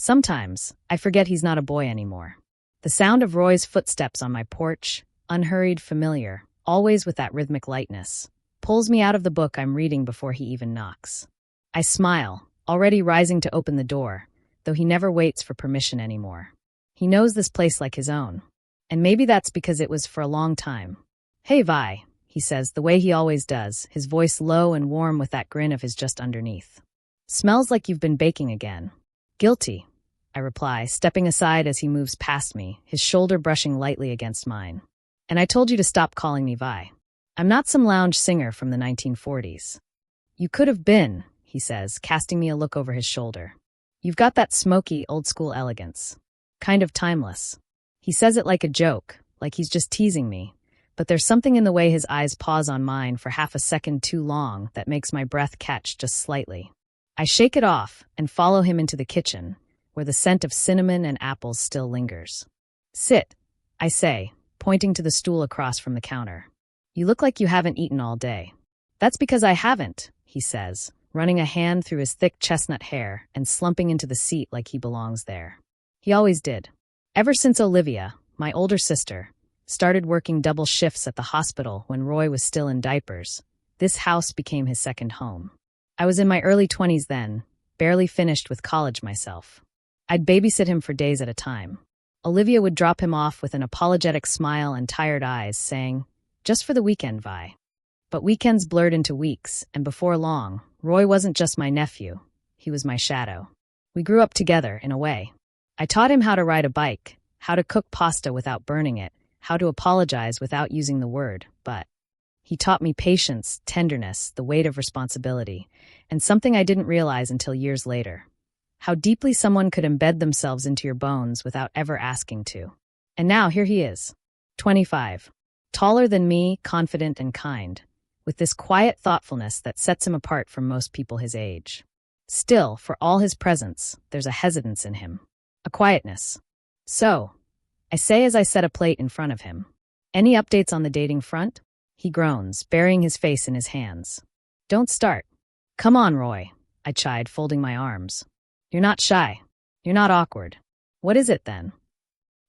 Sometimes, I forget he's not a boy anymore. The sound of Roy's footsteps on my porch, unhurried, familiar, always with that rhythmic lightness, pulls me out of the book I'm reading before he even knocks. I smile, already rising to open the door, though he never waits for permission anymore. He knows this place like his own. And maybe that's because it was for a long time. "Hey, Vi," he says, the way he always does, his voice low and warm with that grin of his just underneath. "Smells like you've been baking again." "Guilty," I reply, stepping aside as he moves past me, his shoulder brushing lightly against mine. "And I told you to stop calling me Vi. I'm not some lounge singer from the 1940s. "You could have been," he says, casting me a look over his shoulder. "You've got that smoky, old-school elegance. Kind of timeless." He says it like a joke, like he's just teasing me, but there's something in the way his eyes pause on mine for half a second too long that makes my breath catch just slightly. I shake it off and follow him into the kitchen, where the scent of cinnamon and apples still lingers. "Sit," I say, pointing to the stool across from the counter. "You look like you haven't eaten all day." "That's because I haven't," he says, running a hand through his thick chestnut hair and slumping into the seat like he belongs there. He always did. Ever since Olivia, my older sister, started working double shifts at the hospital when Roy was still in diapers, this house became his second home. I was in my early 20s then, barely finished with college myself. I'd babysit him for days at a time. Olivia would drop him off with an apologetic smile and tired eyes, saying, "Just for the weekend, Vi." But weekends blurred into weeks, and before long, Roy wasn't just my nephew, he was my shadow. We grew up together, in a way. I taught him how to ride a bike, how to cook pasta without burning it, how to apologize without using the word, but he taught me patience, tenderness, the weight of responsibility, and something I didn't realize until years later. How deeply someone could embed themselves into your bones without ever asking to. And now here he is, 25, taller than me, confident and kind, with this quiet thoughtfulness that sets him apart from most people his age. Still, for all his presence, there's a hesitance in him. A quietness. "So," I say as I set a plate in front of him. "Any updates on the dating front?" He groans, burying his face in his hands. "Don't start." "Come on, Roy," I chide, folding my arms. "You're not shy. You're not awkward. What is it then?"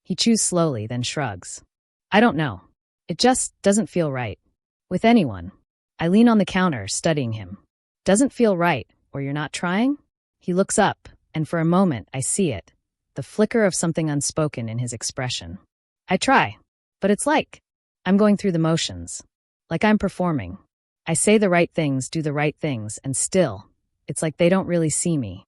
He chews slowly, then shrugs. "I don't know. It just doesn't feel right. With anyone." I lean on the counter, studying him. "Doesn't feel right, or you're not trying?" He looks up, and for a moment I see it. The flicker of something unspoken in his expression. "I try, but it's like I'm going through the motions. Like I'm performing. I say the right things, do the right things, and still, it's like they don't really see me."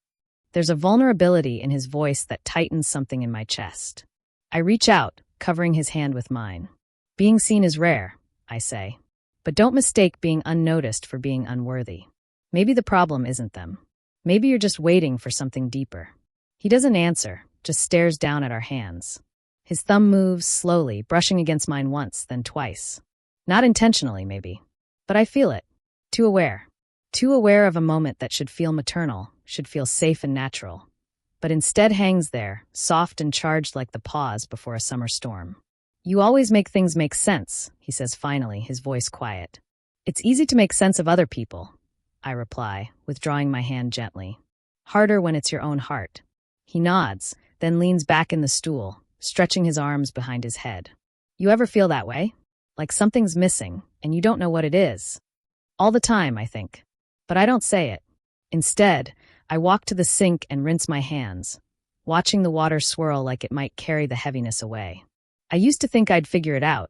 There's a vulnerability in his voice that tightens something in my chest. I reach out, covering his hand with mine. "Being seen is rare," I say. "But don't mistake being unnoticed for being unworthy. Maybe the problem isn't them. Maybe you're just waiting for something deeper." He doesn't answer, just stares down at our hands. His thumb moves slowly, brushing against mine once, then twice. Not intentionally, maybe. But I feel it. Too aware. Too aware of a moment that should feel maternal, should feel safe and natural. But instead hangs there, soft and charged like the pause before a summer storm. "You always make things make sense," he says finally, his voice quiet. "It's easy to make sense of other people," I reply, withdrawing my hand gently. "Harder when it's your own heart." He nods, then leans back in the stool, stretching his arms behind his head. "You ever feel that way? Like something's missing, and you don't know what it is?" "All the time, I think. But I don't say it. Instead, I walk to the sink and rinse my hands, watching the water swirl like it might carry the heaviness away. "I used to think I'd figure it out,"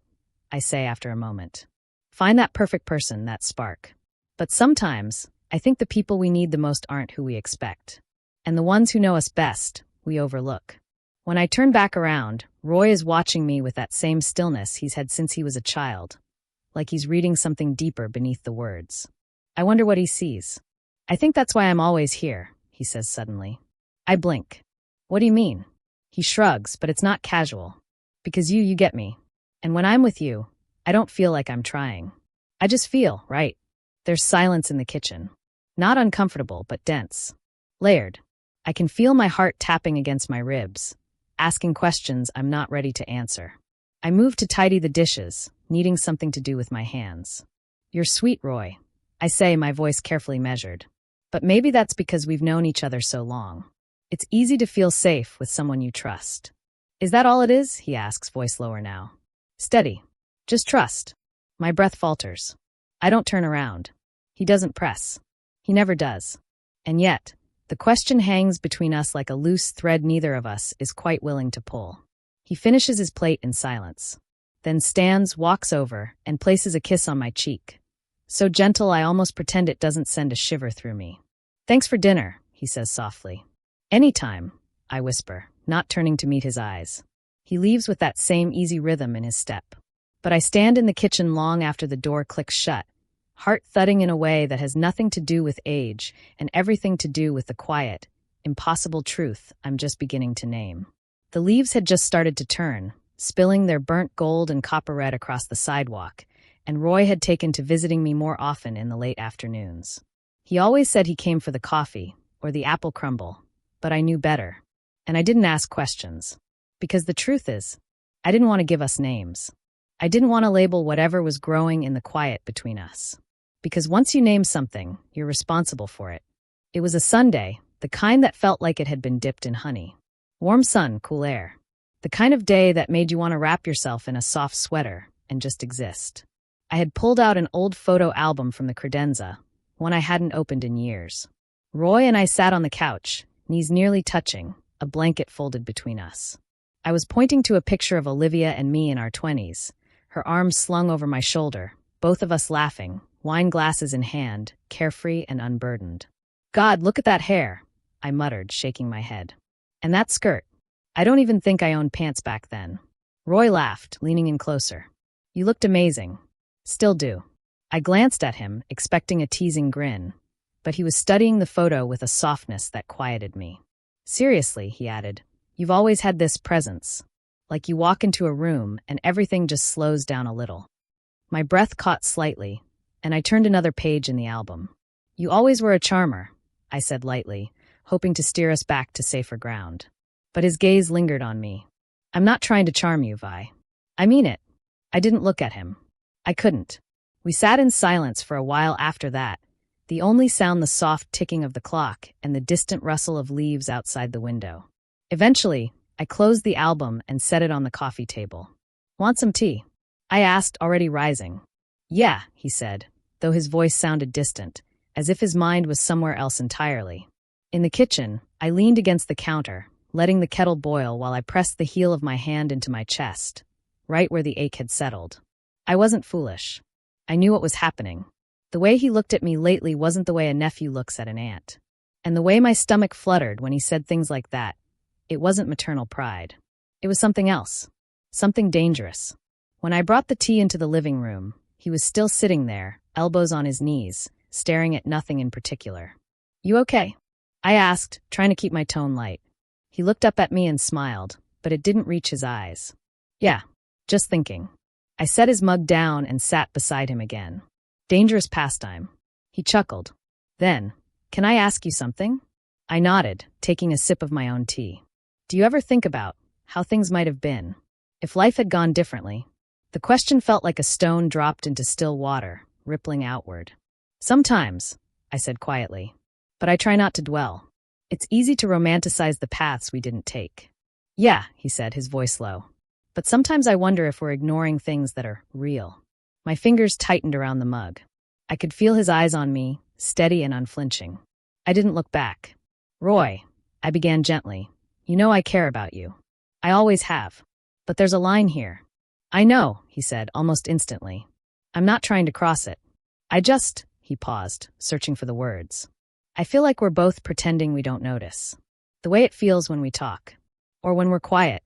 I say after a moment. "Find that perfect person, that spark. But sometimes, I think the people we need the most aren't who we expect. And the ones who know us best, we overlook." When I turn back around, Roy is watching me with that same stillness he's had since he was a child, like he's reading something deeper beneath the words. I wonder what he sees. "I think that's why I'm always here," he says suddenly. I blink. "What do you mean?" He shrugs, but it's not casual. "Because you get me. And when I'm with you, I don't feel like I'm trying. I just feel, right?" There's silence in the kitchen. Not uncomfortable, but dense. Layered. I can feel my heart tapping against my ribs, asking questions I'm not ready to answer. I move to tidy the dishes, needing something to do with my hands. "You're sweet, Roy," I say, my voice carefully measured. But maybe that's because we've known each other so long. It's easy to feel safe with someone you trust. Is that all it is? He asks, voice lower now. Steady. Just trust. My breath falters. I don't turn around. He doesn't press. He never does. And yet, the question hangs between us like a loose thread neither of us is quite willing to pull. He finishes his plate in silence, then stands, walks over, and places a kiss on my cheek. So gentle I almost pretend it doesn't send a shiver through me. Thanks for dinner, he says softly. Anytime, I whisper, not turning to meet his eyes. He leaves with that same easy rhythm in his step. But I stand in the kitchen long after the door clicks shut, heart thudding in a way that has nothing to do with age and everything to do with the quiet, impossible truth I'm just beginning to name. The leaves had just started to turn, spilling their burnt gold and copper red across the sidewalk, and Roy had taken to visiting me more often in the late afternoons. He always said he came for the coffee or the apple crumble, but I knew better, and I didn't ask questions. Because the truth is, I didn't want to give us names. I didn't want to label whatever was growing in the quiet between us. Because once you name something, you're responsible for it. It was a Sunday, the kind that felt like it had been dipped in honey. Warm sun, cool air. The kind of day that made you want to wrap yourself in a soft sweater and just exist. I had pulled out an old photo album from the credenza, one I hadn't opened in years. Roy and I sat on the couch, knees nearly touching, a blanket folded between us. I was pointing to a picture of Olivia and me in our 20s, her arms slung over my shoulder, both of us laughing, wine glasses in hand, carefree and unburdened. God, look at that hair, I muttered, shaking my head. And that skirt. I don't even think I owned pants back then. Roy laughed, leaning in closer. You looked amazing. Still do. I glanced at him, expecting a teasing grin, but he was studying the photo with a softness that quieted me. Seriously, he added, you've always had this presence. Like you walk into a room and everything just slows down a little. My breath caught slightly, and I turned another page in the album. You always were a charmer, I said lightly, hoping to steer us back to safer ground. But his gaze lingered on me. I'm not trying to charm you, Vi. I mean it. I didn't look at him. I couldn't. We sat in silence for a while after that, the only sound the soft ticking of the clock and the distant rustle of leaves outside the window. Eventually, I closed the album and set it on the coffee table. Want some tea? I asked, already rising. Yeah, he said, though his voice sounded distant, as if his mind was somewhere else entirely. In the kitchen, I leaned against the counter, letting the kettle boil while I pressed the heel of my hand into my chest, right where the ache had settled. I wasn't foolish. I knew what was happening. The way he looked at me lately wasn't the way a nephew looks at an aunt. And the way my stomach fluttered when he said things like that, it wasn't maternal pride. It was something else. Something dangerous. When I brought the tea into the living room, he was still sitting there, elbows on his knees, staring at nothing in particular. You okay? I asked, trying to keep my tone light. He looked up at me and smiled, but it didn't reach his eyes. Yeah, just thinking. I set his mug down and sat beside him again. Dangerous pastime. He chuckled. Then, can I ask you something? I nodded, taking a sip of my own tea. Do you ever think about how things might have been if life had gone differently? The question felt like a stone dropped into still water, rippling outward. Sometimes, I said quietly, but I try not to dwell. It's easy to romanticize the paths we didn't take. Yeah, he said, his voice low. But sometimes I wonder if we're ignoring things that are real. My fingers tightened around the mug. I could feel his eyes on me, steady and unflinching. I didn't look back. Roy, I began gently, you know I care about you. I always have. But there's a line here. I know, he said, almost instantly. I'm not trying to cross it. He paused, searching for the words. I feel like we're both pretending we don't notice. The way it feels when we talk. Or when we're quiet.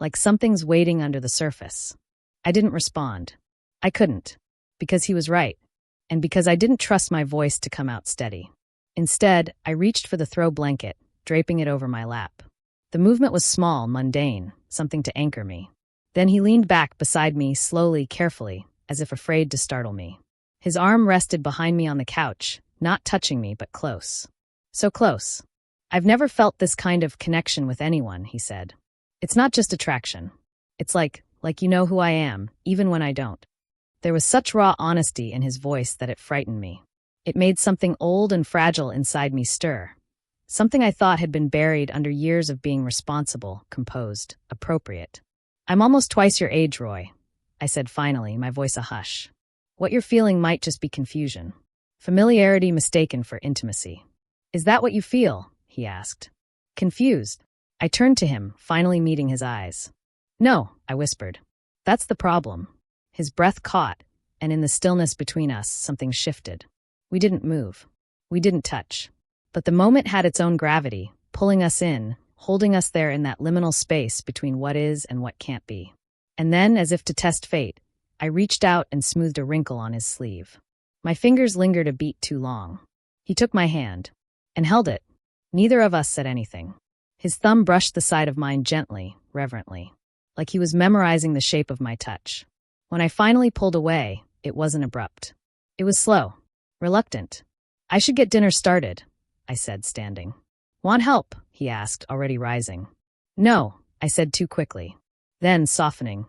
Like something's waiting under the surface. I didn't respond. I couldn't. Because he was right. And because I didn't trust my voice to come out steady. Instead, I reached for the throw blanket, draping it over my lap. The movement was small, mundane, something to anchor me. Then he leaned back beside me, slowly, carefully, as if afraid to startle me. His arm rested behind me on the couch, not touching me, but close. So close. I've never felt this kind of connection with anyone, he said. It's not just attraction. It's like you know who I am, even when I don't. There was such raw honesty in his voice that it frightened me. It made something old and fragile inside me stir. Something I thought had been buried under years of being responsible, composed, appropriate. "I'm almost twice your age, Roy," I said finally, my voice a hush. "What you're feeling might just be confusion. Familiarity mistaken for intimacy." "Is that what you feel?" he asked. Confused. I turned to him, finally meeting his eyes. "No," I whispered. "That's the problem." His breath caught, and in the stillness between us, something shifted. We didn't move. We didn't touch. But the moment had its own gravity, pulling us in, holding us there in that liminal space between what is and what can't be. And then, as if to test fate, I reached out and smoothed a wrinkle on his sleeve. My fingers lingered a beat too long. He took my hand and held it. Neither of us said anything. His thumb brushed the side of mine gently, reverently, like he was memorizing the shape of my touch. When I finally pulled away, it wasn't abrupt. It was slow, reluctant. "I should get dinner started," I said, standing. "Want help?" he asked, already rising. "No," I said too quickly. Then, softening,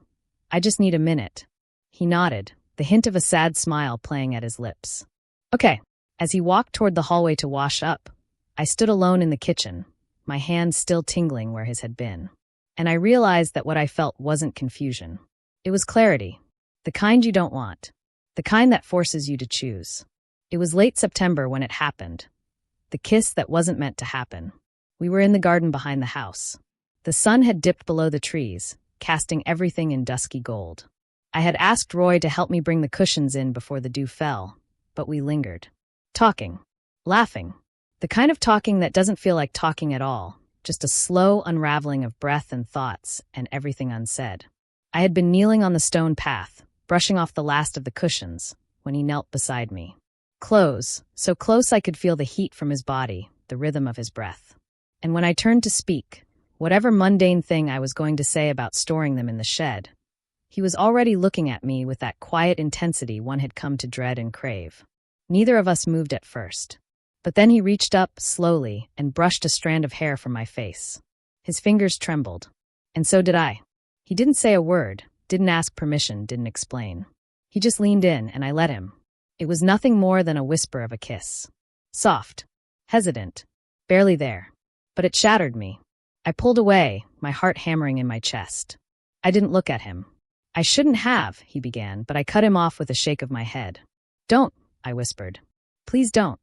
"I just need a minute." He nodded, the hint of a sad smile playing at his lips. "Okay." As he walked toward the hallway to wash up, I stood alone in the kitchen, my hand still tingling where his had been. And I realized that what I felt wasn't confusion. It was clarity. The kind you don't want. The kind that forces you to choose. It was late September when it happened. The kiss that wasn't meant to happen. We were in the garden behind the house. The sun had dipped below the trees, casting everything in dusky gold. I had asked Roy to help me bring the cushions in before the dew fell, but we lingered. Talking. Laughing. The kind of talking that doesn't feel like talking at all, just a slow unraveling of breath and thoughts and everything unsaid. I had been kneeling on the stone path, brushing off the last of the cushions, when he knelt beside me. Close, so close I could feel the heat from his body, the rhythm of his breath. And when I turned to speak, whatever mundane thing I was going to say about storing them in the shed, he was already looking at me with that quiet intensity one had come to dread and crave. Neither of us moved at first. But then he reached up, slowly, and brushed a strand of hair from my face. His fingers trembled. And so did I. He didn't say a word, didn't ask permission, didn't explain. He just leaned in, and I let him. It was nothing more than a whisper of a kiss. Soft. Hesitant. Barely there. But it shattered me. I pulled away, my heart hammering in my chest. I didn't look at him. "I shouldn't have," he began, but I cut him off with a shake of my head. "Don't," I whispered. "Please don't."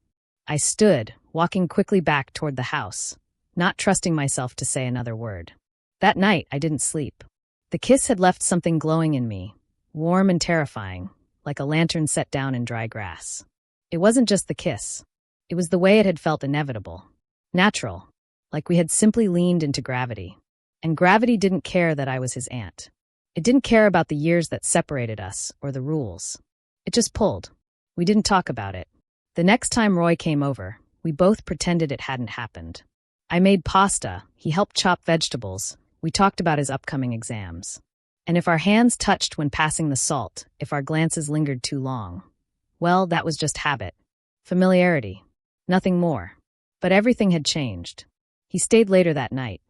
I stood, walking quickly back toward the house, not trusting myself to say another word. That night, I didn't sleep. The kiss had left something glowing in me, warm and terrifying, like a lantern set down in dry grass. It wasn't just the kiss. It was the way it had felt inevitable, natural, like we had simply leaned into gravity. And gravity didn't care that I was his aunt. It didn't care about the years that separated us or the rules. It just pulled. We didn't talk about it. The next time Roy came over, we both pretended it hadn't happened. I made pasta, he helped chop vegetables, we talked about his upcoming exams. And if our hands touched when passing the salt, if our glances lingered too long, well, that was just habit. Familiarity. Nothing more. But everything had changed. He stayed later that night.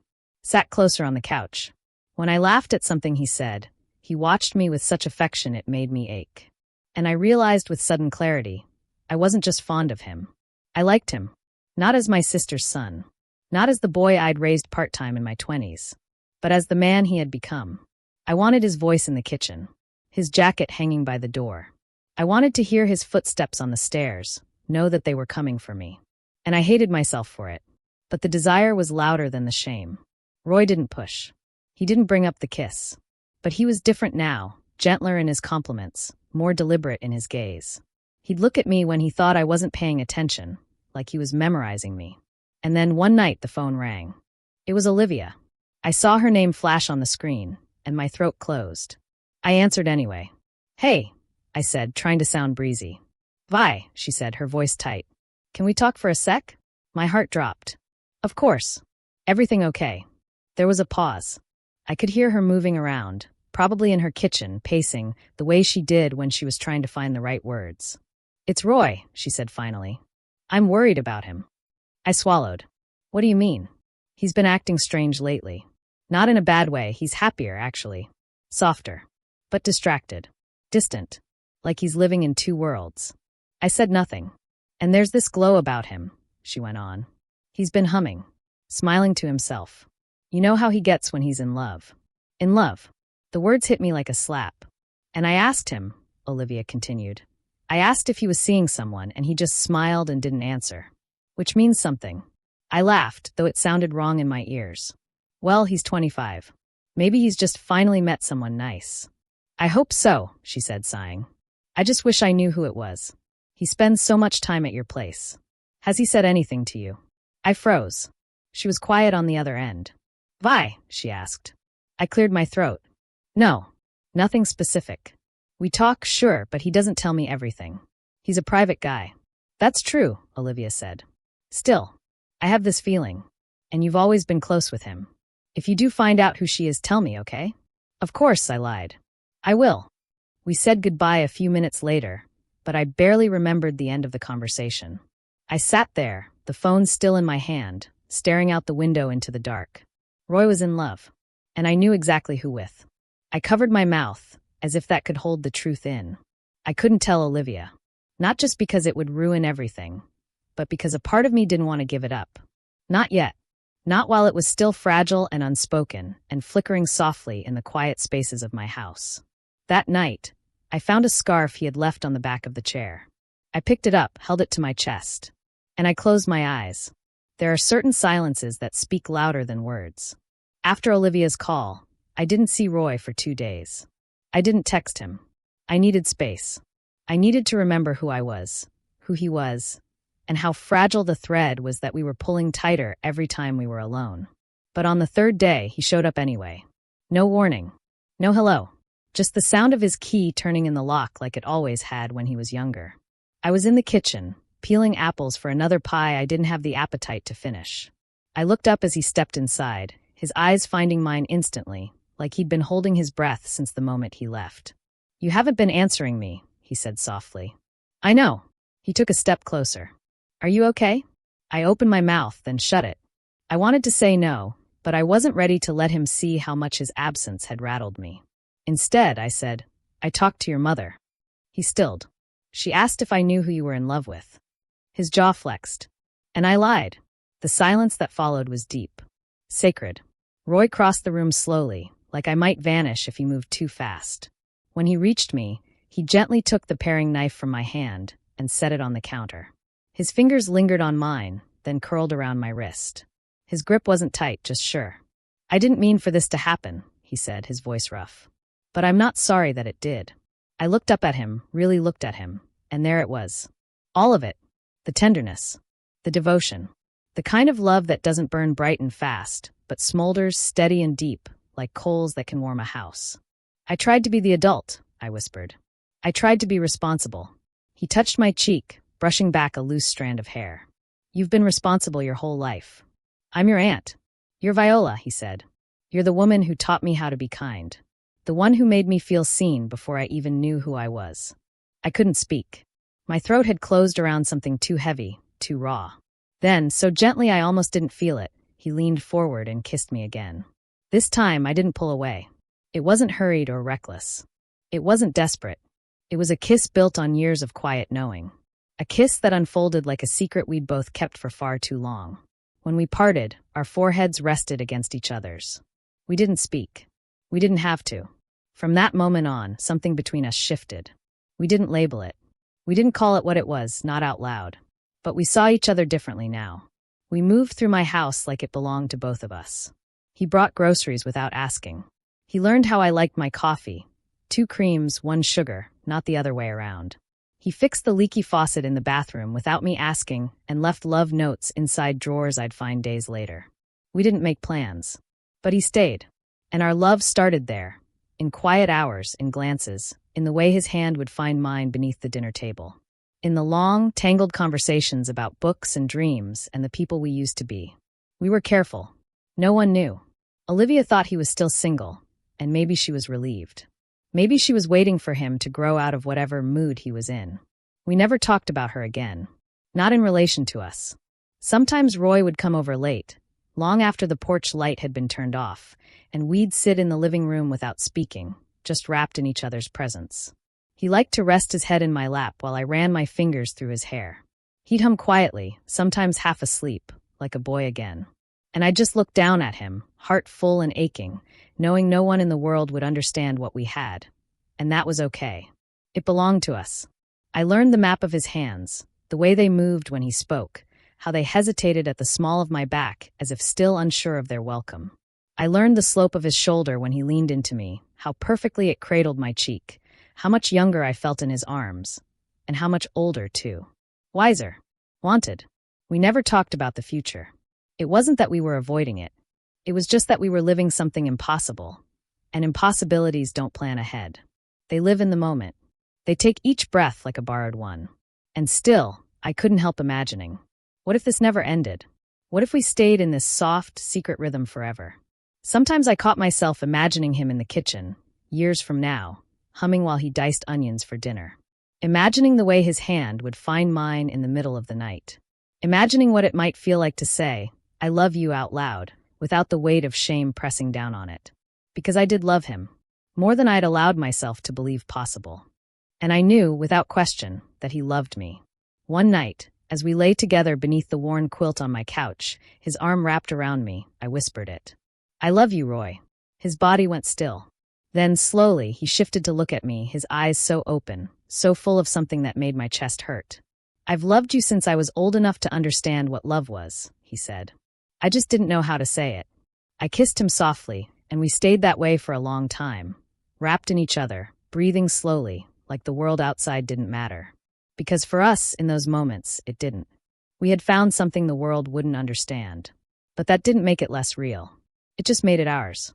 Sat closer on the couch. When I laughed at something he said, he watched me with such affection it made me ache. And I realized with sudden clarity, I wasn't just fond of him. I liked him. Not as my sister's son. Not as the boy I'd raised part-time in my 20s. But as the man he had become. I wanted his voice in the kitchen. His jacket hanging by the door. I wanted to hear his footsteps on the stairs, know that they were coming for me. And I hated myself for it. But the desire was louder than the shame. Roy didn't push. He didn't bring up the kiss. But he was different now, gentler in his compliments, more deliberate in his gaze. He'd look at me when he thought I wasn't paying attention, like he was memorizing me. And then one night the phone rang. It was Olivia. I saw her name flash on the screen, and my throat closed. I answered anyway. "Hey," I said, trying to sound breezy. "Vi," she said, her voice tight. "Can we talk for a sec?" My heart dropped. "Of course. Everything okay?" There was a pause. I could hear her moving around, probably in her kitchen, pacing, the way she did when she was trying to find the right words. "It's Roy," she said finally. "I'm worried about him." I swallowed. "What do you mean?" "He's been acting strange lately. Not in a bad way, he's happier, actually. Softer. But distracted. Distant. Like he's living in two worlds." I said nothing. "And there's this glow about him," she went on. He's been humming, smiling to himself. You know how he gets when he's in love. In love. The words hit me like a slap. And I asked him, Olivia continued. I asked if he was seeing someone, and he just smiled and didn't answer. Which means something. I laughed, though it sounded wrong in my ears. Well, he's 25. Maybe he's just finally met someone nice. I hope so, she said, sighing. I just wish I knew who it was. He spends so much time at your place. Has he said anything to you? I froze. She was quiet on the other end. Why? She asked. I cleared my throat. No, nothing specific. We talk, sure, but he doesn't tell me everything. He's a private guy. That's true, Olivia said. Still, I have this feeling, and you've always been close with him. If you do find out who she is, tell me, okay? Of course, I lied. I will. We said goodbye a few minutes later, but I barely remembered the end of the conversation. I sat there, the phone still in my hand, staring out the window into the dark. Roy was in love, and I knew exactly who with. I covered my mouth, as if that could hold the truth in. I couldn't tell Olivia. Not just because it would ruin everything, but because a part of me didn't want to give it up. Not yet. Not while it was still fragile and unspoken, and flickering softly in the quiet spaces of my house. That night, I found a scarf he had left on the back of the chair. I picked it up, held it to my chest, and I closed my eyes. There are certain silences that speak louder than words. After Olivia's call, I didn't see Roy for 2 days. I didn't text him. I needed space. I needed to remember who I was, who he was, and how fragile the thread was that we were pulling tighter every time we were alone. But on the 3rd day, he showed up anyway. No warning. No hello. Just the sound of his key turning in the lock like it always had when he was younger. I was in the kitchen, peeling apples for another pie I didn't have the appetite to finish. I looked up as he stepped inside, his eyes finding mine instantly, like he'd been holding his breath since the moment he left. You haven't been answering me, he said softly. I know. He took a step closer. Are you okay? I opened my mouth, then shut it. I wanted to say no, but I wasn't ready to let him see how much his absence had rattled me. Instead, I said, I talked to your mother. He stilled. She asked if I knew who you were in love with. His jaw flexed. And I lied. The silence that followed was deep. Sacred. Roy crossed the room slowly, like I might vanish if he moved too fast. When he reached me, he gently took the paring knife from my hand and set it on the counter. His fingers lingered on mine, then curled around my wrist. His grip wasn't tight, just sure. I didn't mean for this to happen, he said, his voice rough. But I'm not sorry that it did. I looked up at him, really looked at him, and there it was. All of it. The tenderness. The devotion. The kind of love that doesn't burn bright and fast, but smolders steady and deep, like coals that can warm a house. I tried to be the adult, I whispered. I tried to be responsible. He touched my cheek, brushing back a loose strand of hair. You've been responsible your whole life. I'm your aunt. You're Viola, he said. You're the woman who taught me how to be kind. The one who made me feel seen before I even knew who I was. I couldn't speak. My throat had closed around something too heavy, too raw. Then, so gently I almost didn't feel it, he leaned forward and kissed me again. This time I didn't pull away. It wasn't hurried or reckless. It wasn't desperate. It was a kiss built on years of quiet knowing. A kiss that unfolded like a secret we'd both kept for far too long. When we parted, our foreheads rested against each other's. We didn't speak. We didn't have to. From that moment on, something between us shifted. We didn't label it. We didn't call it what it was, not out loud. But we saw each other differently now. We moved through my house like it belonged to both of us. He brought groceries without asking. He learned how I liked my coffee. 2 creams, 1 sugar, not the other way around. He fixed the leaky faucet in the bathroom without me asking and left love notes inside drawers I'd find days later. We didn't make plans. But he stayed. And our love started there, in quiet hours, in glances, in the way his hand would find mine beneath the dinner table. In the long, tangled conversations about books and dreams and the people we used to be. We were careful. No one knew. Olivia thought he was still single, and maybe she was relieved. Maybe she was waiting for him to grow out of whatever mood he was in. We never talked about her again. Not in relation to us. Sometimes Roy would come over late, long after the porch light had been turned off, and we'd sit in the living room without speaking, just wrapped in each other's presence. He liked to rest his head in my lap while I ran my fingers through his hair. He'd hum quietly, sometimes half asleep, like a boy again. And I just looked down at him, heart full and aching, knowing no one in the world would understand what we had. And that was okay. It belonged to us. I learned the map of his hands, the way they moved when he spoke, how they hesitated at the small of my back as if still unsure of their welcome. I learned the slope of his shoulder when he leaned into me, how perfectly it cradled my cheek, how much younger I felt in his arms, and how much older, too. Wiser. Wanted. We never talked about the future. It wasn't that we were avoiding it. It was just that we were living something impossible. And impossibilities don't plan ahead. They live in the moment. They take each breath like a borrowed one. And still, I couldn't help imagining. What if this never ended? What if we stayed in this soft, secret rhythm forever? Sometimes I caught myself imagining him in the kitchen, years from now, humming while he diced onions for dinner. Imagining the way his hand would find mine in the middle of the night. Imagining what it might feel like to say, "I love you" out loud, without the weight of shame pressing down on it. Because I did love him, more than I'd allowed myself to believe possible. And I knew, without question, that he loved me. One night, as we lay together beneath the worn quilt on my couch, his arm wrapped around me, I whispered it. "I love you, Roy." His body went still. Then, slowly, he shifted to look at me, his eyes so open, so full of something that made my chest hurt. "I've loved you since I was old enough to understand what love was," he said. "I just didn't know how to say it." I kissed him softly, and we stayed that way for a long time, wrapped in each other, breathing slowly, like the world outside didn't matter. Because for us, in those moments, it didn't. We had found something the world wouldn't understand. But that didn't make it less real. It just made it ours.